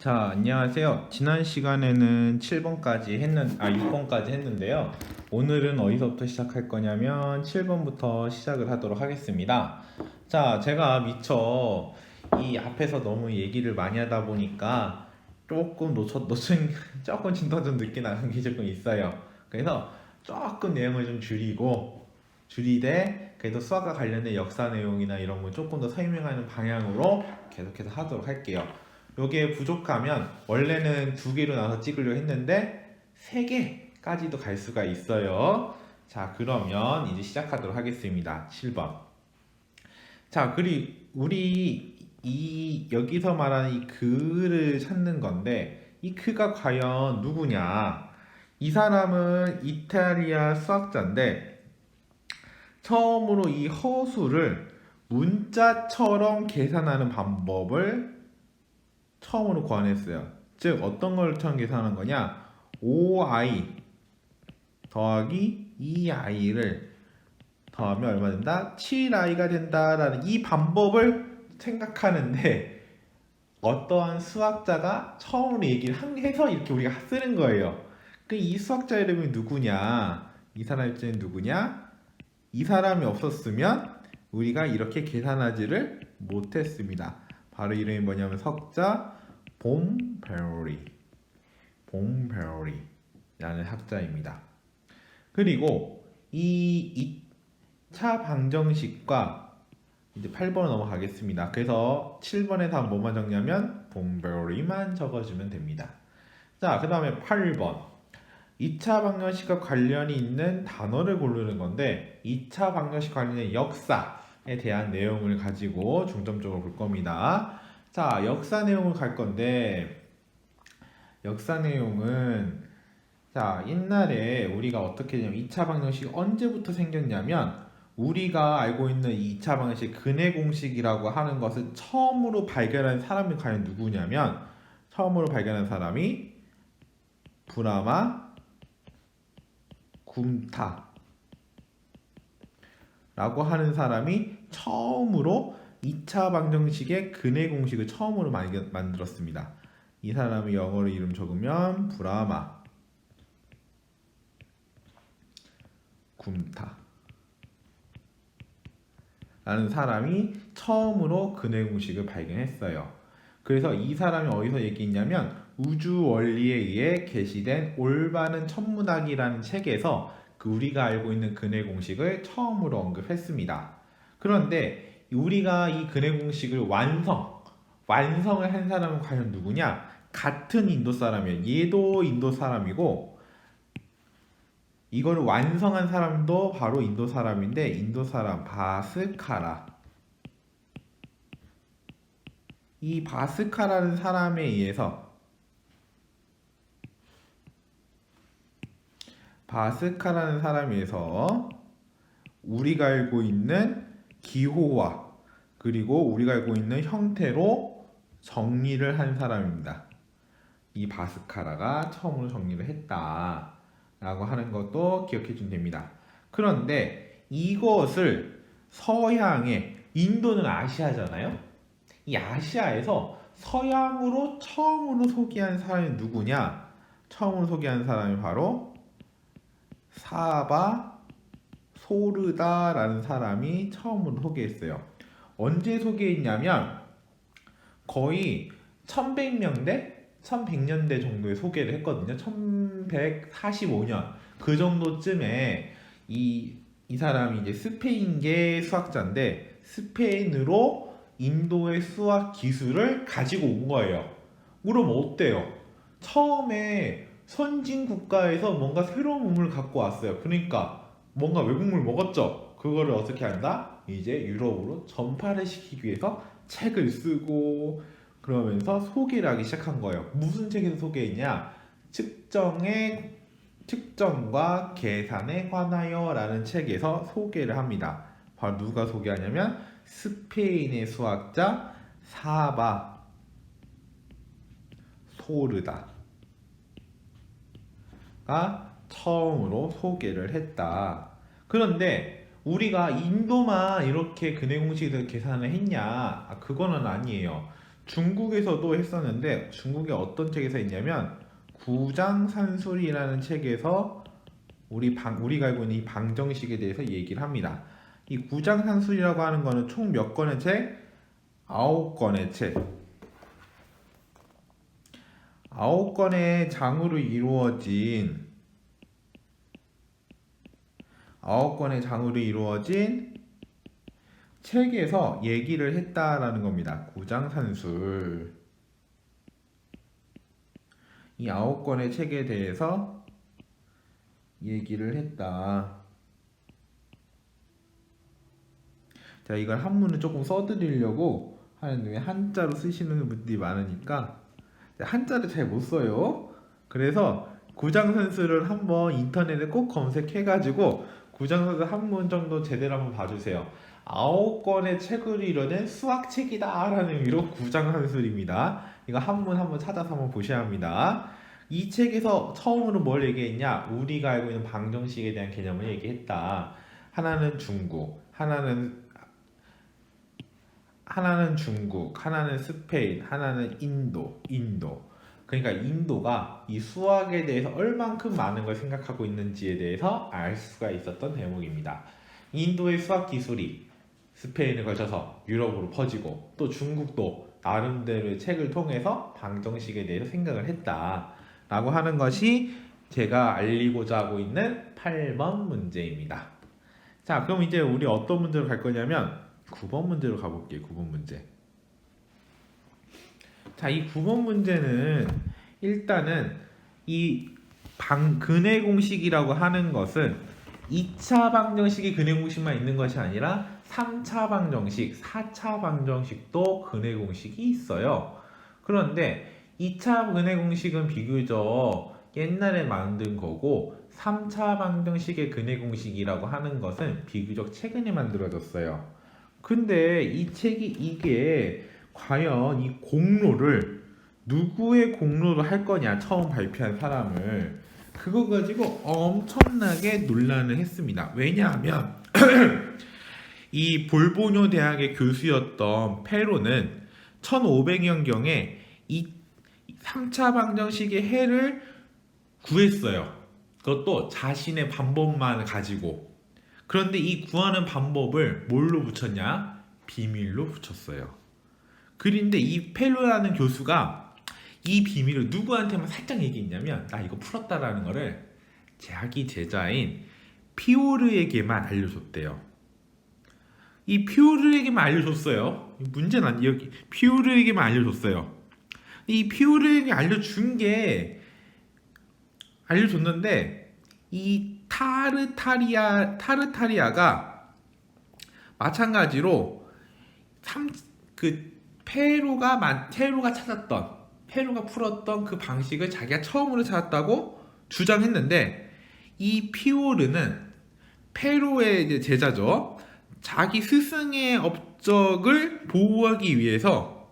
자, 안녕하세요. 지난 시간에는 6번까지 했는데요. 오늘은 어디서부터 시작할 거냐면 7번부터 시작을 하도록 하겠습니다. 자, 제가 미처 이 앞에서 너무 얘기를 많이 하다 보니까 조금 진도가 좀 늦게 나간 게 조금 있어요. 그래서 조금 내용을 좀 줄이되 그래도 수학과 관련된 역사 내용이나 이런 걸 조금 더 설명하는 방향으로 계속해서 하도록 할게요. 요게 부족하면 원래는 두 개로 나눠서 찍으려 했는데 세 개까지도 갈 수가 있어요. 자, 그러면 이제 시작하도록 하겠습니다. 7번. 자, 그리고 우리 이 여기서 말하는 이 그를 찾는 건데 이 그가 과연 누구냐? 이 사람은 이탈리아 수학자인데 처음으로 이 허수를 문자처럼 계산하는 방법을 처음으로 고안했어요. 즉 어떤 걸 처음 계산한 거냐? 5i 더하기 2i를 더하면 얼마 된다? 7i가 된다라는 이 방법을 생각하는데 어떠한 수학자가 처음으로 얘기를 해서 이렇게 우리가 쓰는 거예요. 그 이 수학자 이름이 누구냐? 이 사람 입장은 누구냐? 이 사람이 없었으면 우리가 이렇게 계산하지를 못했습니다. 바로 이름이 뭐냐면 석자 봄베리라는 학자입니다. 그리고 이 2차 방정식과 이제 8번으로 넘어가겠습니다. 그래서 7번에서 뭐만 적냐면 봄베리만 적어주면 됩니다. 자, 그 다음에 8번 2차 방정식과 관련이 있는 단어를 고르는 건데 2차 방정식 관련된 역사에 대한 내용을 가지고 중점적으로 볼 겁니다. 자, 역사 내용을 갈 건데 역사 내용은 자, 옛날에 우리가 어떻게 되냐면 2차 방정식이 언제부터 생겼냐면 우리가 알고 있는 2차 방정식 근해 공식이라고 하는 것을 처음으로 발견한 사람이 과연 누구냐면 처음으로 발견한 사람이 브라마 굼타라고 하는 사람이 처음으로 2차 방정식의 근해 공식을 처음으로 만들었습니다. 이 사람의 영어로 이름 적으면 브라마 굼타 라는 사람이 처음으로 근해 공식을 발견했어요. 그래서 이 사람이 어디서 얘기했냐면 우주 원리에 의해 게시된 올바른 천문학이라는 책에서 우리가 알고 있는 근해 공식을 처음으로 언급했습니다. 그런데 우리가 이 근해 공식을 완성을 한 사람은 과연 누구냐? 같은 인도 사람이에요. 얘도 인도 사람이고 이거를 완성한 사람도 바로 인도 사람인데 인도 사람 바스카라. 이 바스카라는 사람에 의해서 우리가 알고 있는 기호와 그리고 우리가 알고 있는 형태로 정리를 한 사람입니다. 이 바스카라가 처음으로 정리를 했다 라고 하는 것도 기억해 주면 됩니다. 그런데 이것을 서양의 인도는 아시아잖아요. 이 아시아에서 서양으로 처음으로 소개한 사람이 누구냐? 처음으로 소개한 사람이 바로 사바 소르다라는 사람이 처음으로 소개했어요. 언제 소개했냐면 거의 1100년대 정도에 소개를 했거든요. 1145년 그 정도쯤에 이 사람이 이제 스페인계 수학자인데 스페인으로 인도의 수학 기술을 가지고 온 거예요. 그럼 어때요? 처음에 선진 국가에서 뭔가 새로운 문물을 갖고 왔어요. 그러니까 뭔가 외국물 먹었죠. 그거를 어떻게 한다? 이제 유럽으로 전파를 시키기 위해서 책을 쓰고 그러면서 소개를 하기 시작한 거예요. 무슨 책에서 소개했냐? 측정과 계산에 관하여 라는 책에서 소개를 합니다. 바로 누가 소개하냐면 스페인의 수학자 사바 소르다가 처음으로 소개를 했다. 그런데 우리가 인도만 이렇게 근해 공식에서 계산을 했냐? 그거는 아니에요. 중국에서도 했었는데 중국의 어떤 책에서 했냐면 구장산술이라는 책에서 우리가 알고 있는 이 방정식에 대해서 얘기를 합니다. 이 구장산술이라고 하는 거는 총 몇 권의 책? 9권의 책. 9권의 장으로 이루어진 9권의 장으로 이루어진 책에서 얘기를 했다라는 겁니다. 구장산술. 이 9권의 책에 대해서 얘기를 했다. 자, 이걸 한문을 조금 써드리려고 하는데 한자로 쓰시는 분들이 많으니까 한자를 잘 못 써요. 그래서 구장산술을 한번 인터넷에 꼭 검색해가지고 구장산술 한문 정도 제대로 한번 봐주세요. 9권의 책으로 이뤄낸 수학책이다 라는 의미로 구장산술입니다. 이거 한문 한번 찾아서 한번 보셔야 합니다. 이 책에서 처음으로 뭘 얘기했냐? 우리가 알고 있는 방정식에 대한 개념을 얘기했다. 하나는 중국, 하나는 중국, 하나는 스페인, 하나는 인도. 그러니까 인도가 이 수학에 대해서 얼만큼 많은 걸 생각하고 있는지에 대해서 알 수가 있었던 대목입니다. 인도의 수학 기술이 스페인을 거쳐서 유럽으로 퍼지고 또 중국도 나름대로의 책을 통해서 방정식에 대해서 생각을 했다라고 하는 것이 제가 알리고자 하고 있는 8번 문제입니다. 자, 그럼 이제 우리 어떤 문제로 갈 거냐면 9번 문제로 가볼게요. 9번 문제. 자, 이 9번 문제는 일단은 이 근해 공식이라고 하는 것은 2차 방정식이 근해 공식만 있는 것이 아니라 3차 방정식, 4차 방정식도 근해 공식이 있어요. 그런데 2차 근해 공식은 비교적 옛날에 만든 거고 3차 방정식의 근해 공식이라고 하는 것은 비교적 최근에 만들어졌어요. 근데 이게 과연 이 공로를 누구의 공로로 할 거냐, 처음 발표한 사람을 그거 가지고 엄청나게 논란을 했습니다. 왜냐하면 이 볼보뇨 대학의 교수였던 페로는 1500년경에 이 3차 방정식의 해를 구했어요. 그것도 자신의 방법만 가지고. 그런데 이 구하는 방법을 뭘로 붙였냐? 비밀로 붙였어요. 그런데 이 페로라는 교수가 이 비밀을 누구한테만 살짝 얘기했냐면 나 이거 풀었다라는 거를 자기 제자인 피오르에게만 알려줬대요. 이 피오르에게만 알려줬어요. 문제는 아니 여기 피오르에게만 알려줬어요. 이 피오르에게 알려줬는데 이 타르타리아가 마찬가지로 페로가 풀었던 그 방식을 자기가 처음으로 찾았다고 주장했는데 이 피오르는 페로의 이제 제자죠. 자기 스승의 업적을 보호하기 위해서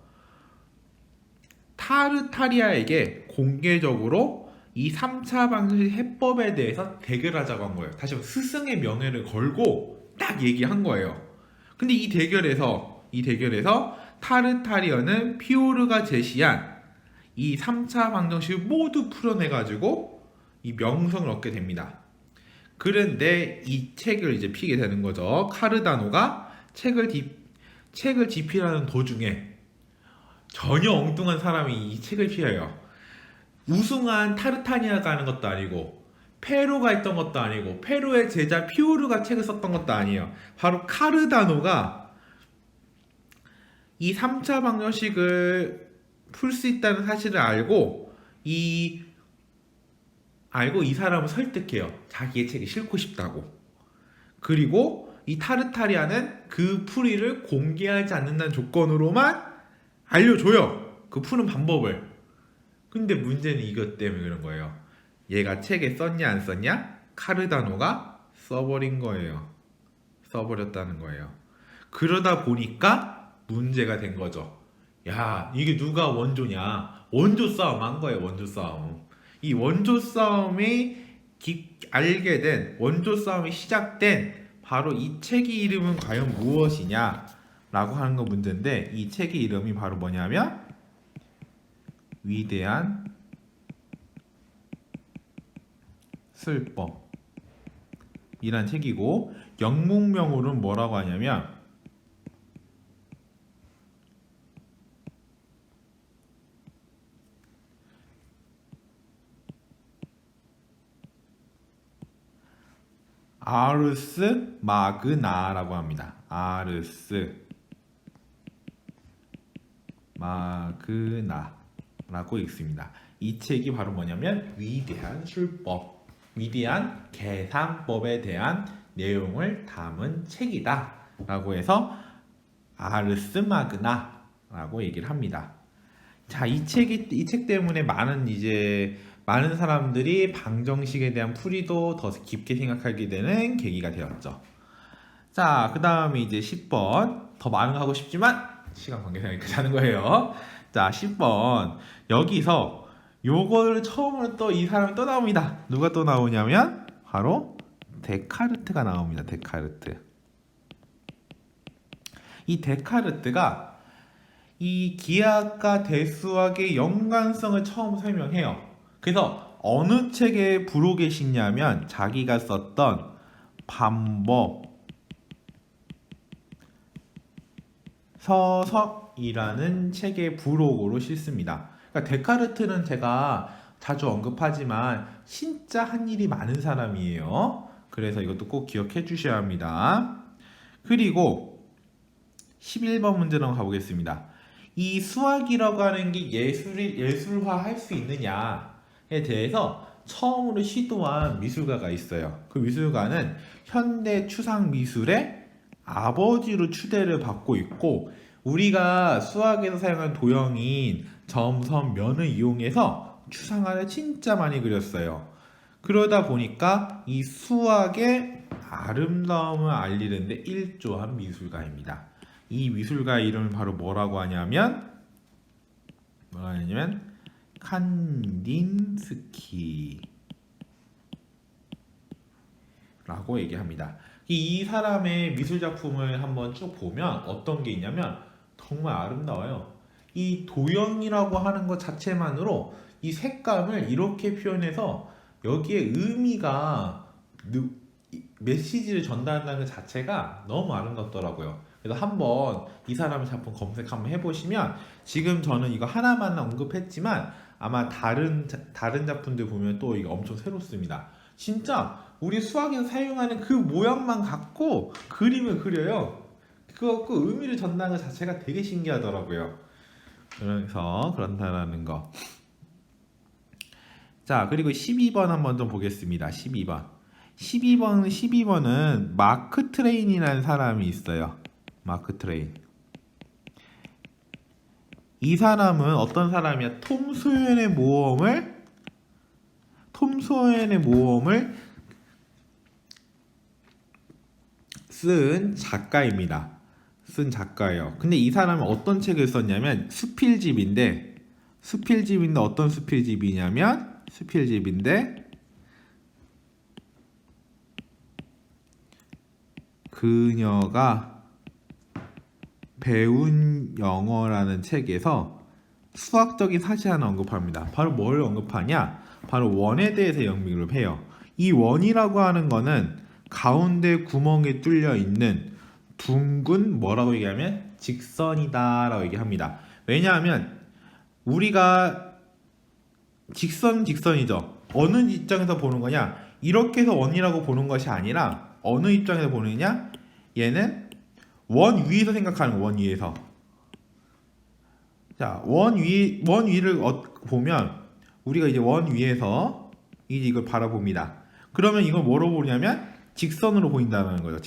타르타리아에게 공개적으로 이 3차 방정식 해법에 대해서 대결하자고 한 거예요. 다시 한번 스승의 명예를 걸고 딱 얘기한 거예요. 근데 이 대결에서 타르타리아는 피오르가 제시한 이 3차 방정식을 모두 풀어내가지고 이 명성을 얻게 됩니다. 그런데 이 책을 이제 피게 되는 거죠. 카르다노가 책을 집필하는 도중에 전혀 엉뚱한 사람이 이 책을 피해요. 우승한 타르타니아가 하는 것도 아니고 페로가 했던 것도 아니고 페로의 제자 피오르가 책을 썼던 것도 아니에요. 바로 카르다노가 이 3차 방정식을 풀 수 있다는 사실을 알고 이 사람을 설득해요. 자기의 책이 싣고 싶다고. 그리고 이 타르타리아는 그 풀이를 공개하지 않는다는 조건으로만 알려줘요. 그 푸는 방법을. 근데 문제는 이것 때문에 그런 거예요. 얘가 책에 썼냐 안 썼냐? 카르다노가 써버린 거예요. 써버렸다는 거예요. 그러다 보니까 문제가 된 거죠. 야, 이게 누가 원조냐? 원조 싸움 한 거예요. 원조 싸움. 이 원조 싸움이 원조 싸움이 시작된 바로 이 책의 이름은 과연 무엇이냐? 라고 하는 거 문제인데 이 책의 이름이 바로 뭐냐면 위대한 술법 이란 책이고 영문명으로는 뭐라고 하냐면 아르스 마그나라고 합니다. 아르스 마그나라고 읽습니다. 이 책이 바로 뭐냐면 위대한 술법, 위대한 계산법에 대한 내용을 담은 책이다 라고 해서 아르스 마그나라고 얘기를 합니다. 자, 이 책 때문에 많은 사람들이 방정식에 대한 풀이도 더 깊게 생각하게 되는 계기가 되었죠. 자, 그 다음에 이제 10번. 더 많은 거 하고 싶지만 시간 관계상 이렇게 하는 거예요. 자, 10번. 여기서 요거를 처음으로 또 이 사람이 또 나옵니다. 누가 또 나오냐면 바로 데카르트가 나옵니다. 데카르트. 이 데카르트가 이 기하학과 대수학의 연관성을 처음 설명해요. 그래서 어느 책에 부록에 싣냐면 자기가 썼던 반법 서석이라는 책의 부록으로 싣습니다. 그러니까 데카르트는 제가 자주 언급하지만 진짜 한 일이 많은 사람이에요. 그래서 이것도 꼭 기억해 주셔야 합니다. 그리고 11번 문제로 가보겠습니다. 이 수학이라고 하는 게 예술화 할 수 있느냐에 대해서 처음으로 시도한 미술가가 있어요. 그 미술가는 현대 추상 미술의 아버지로 추대를 받고 있고 우리가 수학에서 사용한 도형인 점, 선, 면을 이용해서 추상화를 진짜 많이 그렸어요. 그러다 보니까 이 수학의 아름다움을 알리는데 일조한 미술가입니다. 이 미술가의 이름을 바로 뭐라고 하냐면 칸딘스키 라고 얘기합니다. 이 사람의 미술 작품을 한번 쭉 보면 어떤 게 있냐면 정말 아름다워요. 이 도형이라고 하는 것 자체만으로 이 색감을 이렇게 표현해서 여기에 의미가 메시지를 전달한다는 것 자체가 너무 아름답더라고요. 그래서 한번 이 사람의 작품 검색 한번 해보시면 지금 저는 이거 하나만 언급했지만 아마 다른 작품들 보면 또 이거 엄청 새롭습니다. 진짜 우리 수학에서 사용하는 그 모양만 갖고 그림을 그려요. 그 의미를 전달하는 것 자체가 되게 신기하더라고요. 그래서 그런다라는 거. 자, 그리고 12번 한번 좀 보겠습니다. 12번은 마크 트웨인이라는 사람이 있어요. 마크 트웨인. 이 사람은 어떤 사람이야? 톰 소연의 모험을 쓴 작가예요. 근데 이 사람은 어떤 책을 썼냐면 수필집인데 어떤 수필집이냐면 그녀가 배운 영어라는 책에서 수학적인 사실 하나 언급합니다. 바로 뭘 언급하냐? 바로 원에 대해서 연구를 해요. 이 원이라고 하는 거는 가운데 구멍에 뚫려 있는 둥근 뭐라고 얘기하면 직선이다 라고 얘기합니다. 왜냐하면 우리가 직선이죠. 어느 입장에서 보는 거냐? 이렇게 해서 원이라고 보는 것이 아니라 어느 입장에서 보느냐? 얘는 원 위에서 생각하는 거, 원 위에서. 자, 원 위를 보면 우리가 이제 원 위에서 이걸 바라봅니다. 그러면 이걸 뭐로 보냐면 직선으로 보인다는 거죠.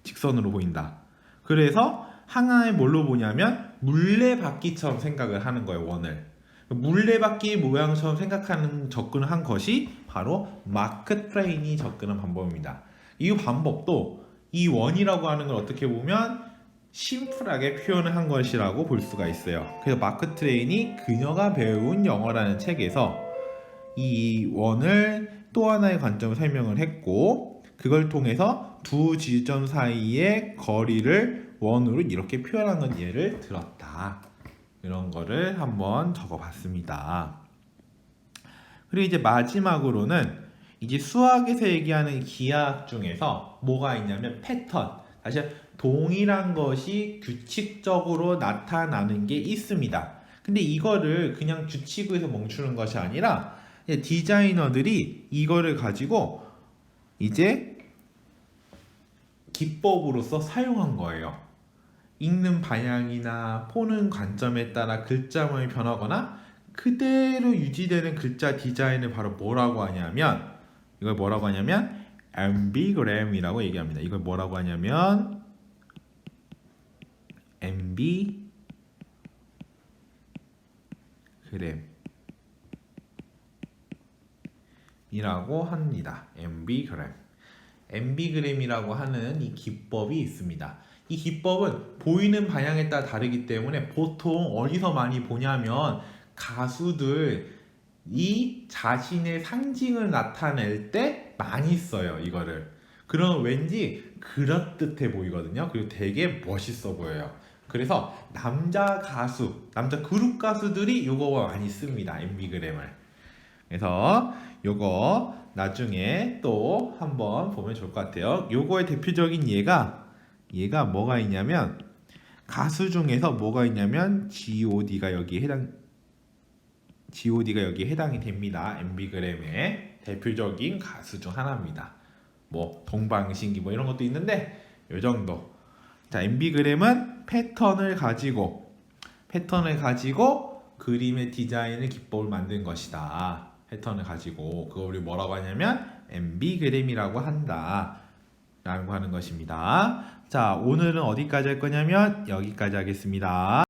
직선으로 보인다. 그래서 하나의 뭘로 보냐면 물레바퀴처럼 생각을 하는 거예요. 원을. 물레바퀴 모양처럼 접근을 한 것이 바로 마크 트웨인이 접근한 방법입니다. 이 방법도 이 원이라고 하는 걸 어떻게 보면 심플하게 표현을 한 것이라고 볼 수가 있어요. 그래서 마크 트웨인이 그녀가 배운 영어라는 책에서 이 원을 또 하나의 관점을 설명을 했고 그걸 통해서 두 지점 사이의 거리를 원으로 이렇게 표현한 건 예를 들었다. 이런 거를 한번 적어봤습니다. 그리고 이제 마지막으로는 이제 수학에서 얘기하는 기하학 중에서 뭐가 있냐면 패턴. 사실 동일한 것이 규칙적으로 나타나는 게 있습니다. 근데 이거를 그냥 규칙에서 멈추는 것이 아니라 디자이너들이 이거를 가지고 이제 기법으로서 사용한 거예요. 읽는 방향이나 보는 관점에 따라 글자모양이 변하거나 그대로 유지되는 글자 디자인을 바로 뭐라고 하냐면 이걸 뭐라고 하냐면 앰비그램이라고 얘기합니다. 이걸 뭐라고 하냐면 앰비그램이라고 합니다. 앰비그램이라고 하는 이 기법이 있습니다. 이 기법은 보이는 방향에 따라 다르기 때문에 보통 어디서 많이 보냐면 가수들이 자신의 상징을 나타낼 때 많이 써요. 이거를. 그럼 왠지 그럴듯해 보이거든요. 그리고 되게 멋있어 보여요. 그래서 남자 그룹 가수들이 이거 많이 씁니다. 앰비그램을. 그래서 요거 나중에 또 한번 보면 좋을 것 같아요. 요거의 대표적인 얘가 뭐가 있냐면 가수 중에서 뭐가 있냐면 G.O.D가 여기에 해당이 됩니다. 앰비그램의 대표적인 가수 중 하나입니다. 뭐 동방신기 뭐 이런 것도 있는데 요 정도. 자, 앰비그램은 패턴을 가지고 그림의 디자인을 기법을 만든 것이다. 패턴을 가지고 그걸 우리 뭐라고 하냐면 앰비그램이라고 한다 라고 하는 것입니다. 자, 오늘은 어디까지 할 거냐면 여기까지 하겠습니다.